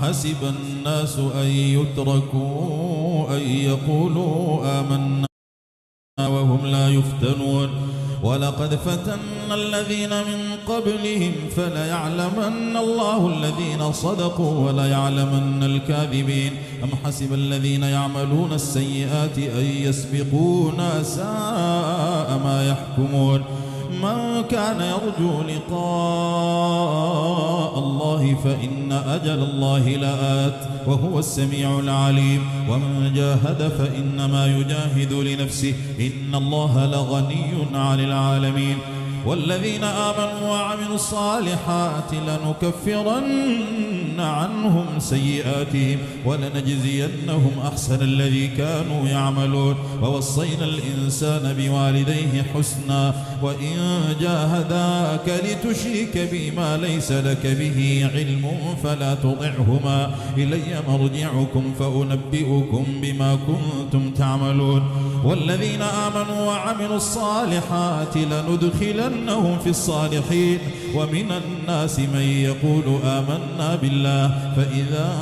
حسب الناس أن يتركوا أن يقولوا آمنا وهم لا يفتنون ولقد فتنا الذين من قبلهم فليعلمن الله الذين صدقوا وليعلمن الكاذبين أم حسب الذين يعملون السيئات أن يسبقونا ساء ما يحكمون من كان يرجو لقاء الله فإن أجل الله لآت وهو السميع العليم ومن جاهد فإنما يجاهد لنفسه إن الله لغني عن العالمين والذين آمنوا وعملوا الصالحات لنكفرن عنهم سيئاتهم ولنجزينهم أحسن الذي كانوا يعملون ووصينا الإنسان بوالديه حسنا وإن جاهداك لتشرك بما ليس لك به علم فلا تطعهما إلي مرجعكم فأنبئكم بما كنتم تعملون والذين آمنوا وعملوا الصالحات لندخلنهم في الصالحين ومن الناس من يقول آمنا بالله فإذا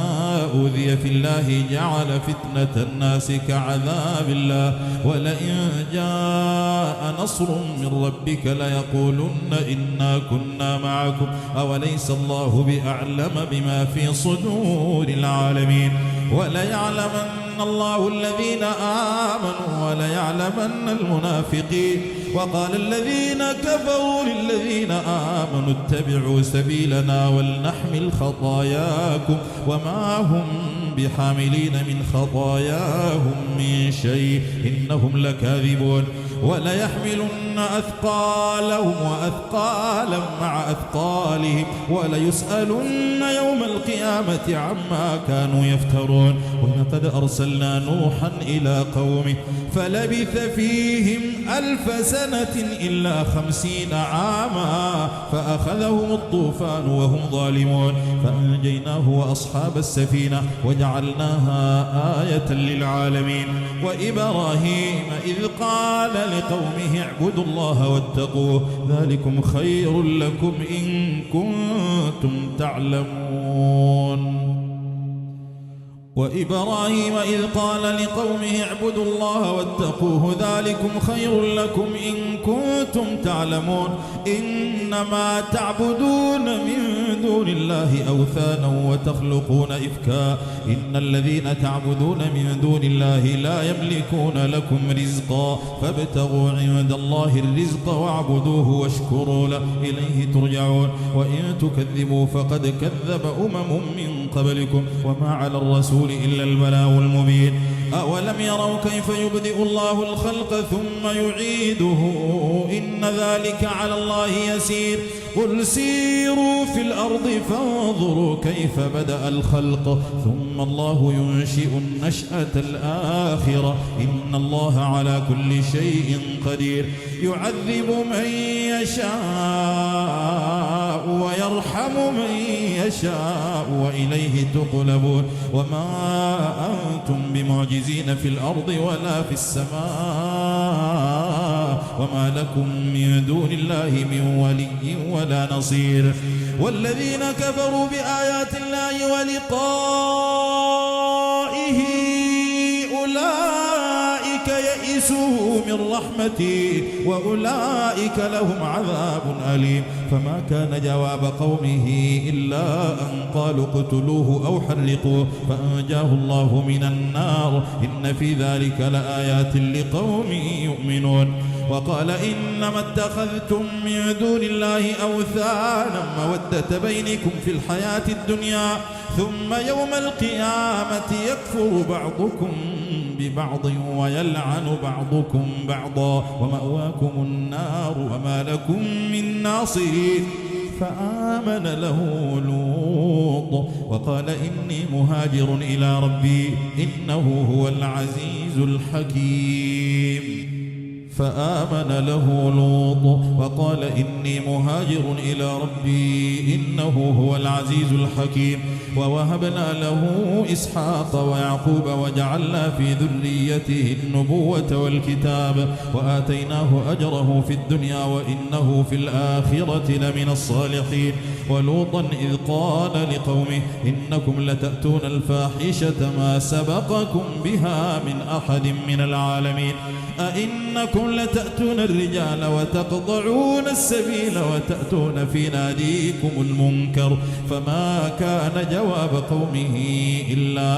أوذي في الله جعل فتنة الناس كعذاب الله ولئن جاء نصر من ربك ليقولن إنا كنا معكم أوليس الله بأعلم بما في صدور العالمين وليعلمن الله الذين آمنوا وليعلمن المنافقين وقال الذين كفروا للذين آمنوا اتبعوا سبيلنا ولنحمل خطاياكم وما هم بحاملين من خطاياهم من شيء إنهم لكاذبون وليحملن أثقالهم وأثقالا مع أثقالهم وليسألن يوم القيامة عما كانوا يفترون ولقد أرسلنا نوحا إلى قومه فلبث فيهم 1000 سنة إلا 50 عاما فأخذهم الطوفان وهم ظالمون فأنجيناه وأصحاب السفينة وجعلناها آية للعالمين وإبراهيم إذ قال لقومه اعبدوا الله واتقوه ذلكم خير لكم إن كنتم تعلمون وإبراهيم إذ قال لقومه اعبدوا الله واتقوه ذلكم خير لكم إن كنتم تعلمون إنما تعبدون من دون الله أوثانا وتخلقون إفكا إن الذين تعبدون من دون الله لا يملكون لكم رزقا فابتغوا عند الله الرزق واعبدوه واشكروا له إليه ترجعون وإن تكذبوا فقد كذب من قبلكم وما على الرسول إلا البلاغ المبين أولم يروا كيف يبدئ الله الخلق ثم يعيده إن ذلك على الله يسير قل سيروا في الأرض فانظروا كيف بدأ الخلق ثم الله ينشئ النشأة الآخرة إن الله على كل شيء قدير يعذب من يشاء ويرحم من يشاء وإليه تقلبون وما أنتم بمعجزين في الأرض ولا في السماء وما لكم من دون الله من ولي ولا نصير والذين كفروا بآيات الله ولقائه أولئك يئسوا من رحمتي وأولئك لهم عذاب أليم فما كان جواب قومه إلا أن قالوا اقتلوه أو حرقوه فأنجاه الله من النار إن في ذلك لآيات لقوم يؤمنون وقال إنما اتخذتم من دون الله أوثانا مودة بينكم في الحياة الدنيا ثم يوم القيامة يكفر بعضكم ببعض ويلعن بعضكم بعضا ومأواكم النار وما لكم من ناصرين فآمن له لوط وقال إني مهاجر إلى ربي إنه هو العزيز الحكيم فآمن له لوط وقال إني مهاجر إلى ربي إنه هو العزيز الحكيم. ووهبنا له إسحاق ويعقوب وجعلنا في ذريته النبوة والكتاب وآتيناه أجره في الدنيا وإنه في الآخرة لمن الصالحين. ولوطا إذ قال لقومه إنكم لتأتون الفاحشة ما سبقكم بها من أحد من العالمين أئنكم لتأتون الرجال وتقطعون السبيل وتأتون في ناديكم المنكر. فما كان جواب قومه إلا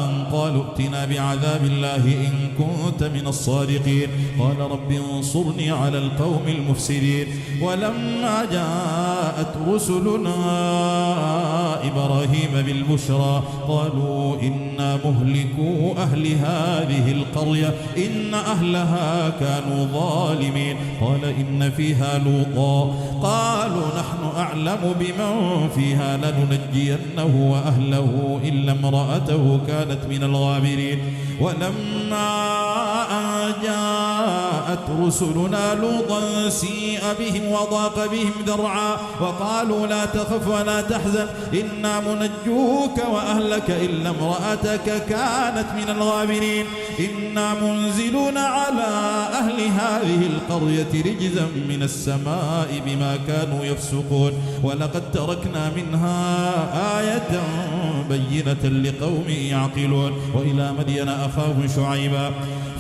أن قالوا ائتنا بعذاب الله إن كنت من الصادقين. قال رب انصرني على القوم المفسدين. ولما جاءت رسلنا إبراهيم بالبشرى قالوا إنا مهلكو أهل هذه القرية إن أهلها كانوا ظالمين. قال إن فيها لوطا قالوا نحن أعلم بمن فيها لننجينه وأهله إلا امرأته كانت من الغابرين. ولما أن جاءت رسلنا لوطا سيء بهم وضاق بهم ذرعا وقالوا لا تخف ولا تحزن إنا منجوك وأهلك إلا امرأتك كانت من الغابرين إنا منزلون على أهل هذه القرية رجزا من السماء بما كانوا يفسقون. ولقد تركنا منها آية بينة لقوم يعقلون. وإلى مدين أخاهم شعيبا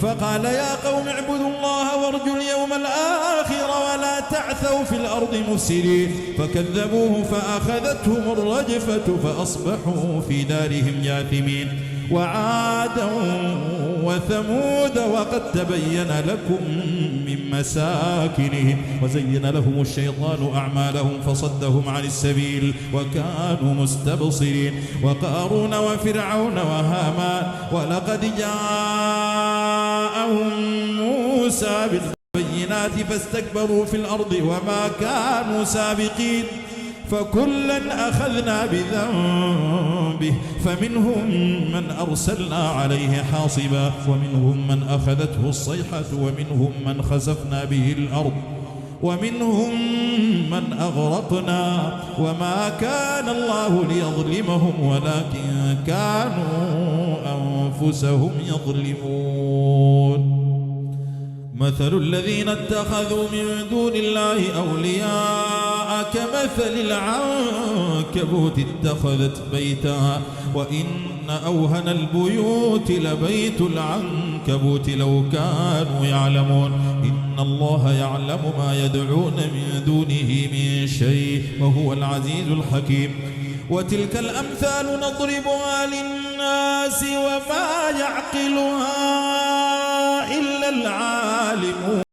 فقال يا قوم اعبدوا الله وارجوا اليوم الآخر ولا تعثوا في الأرض مفسدين. فكذبوه فأخذتهم الرجفة فأصبحوا في دارهم جاثمين. وعادا وثمود وقد تبين لكم من مساكنهم وزين لهم الشيطان أعمالهم فصدهم عن السبيل وكانوا مستبصرين. وقارون وفرعون وهامان ولقد جاءهم موسى بالبينات فاستكبروا في الأرض وما كانوا سابقين. فكلا أخذنا بذنبه فمنهم من أرسلنا عليه حاصبا ومنهم من أخذته الصيحة ومنهم من خسفنا به الأرض ومنهم من أغرقنا وما كان الله ليظلمهم ولكن كانوا أنفسهم يظلمون. مثل الذين اتخذوا من دون الله أولياء كمثل العنكبوت اتخذت بيتها وإن أوهن البيوت لبيت العنكبوت لو كانوا يعلمون. إن الله يعلم ما يدعون من دونه من شيء وهو العزيز الحكيم. وتلك الأمثال نضربها للناس وما يعقلها إلا العالمون.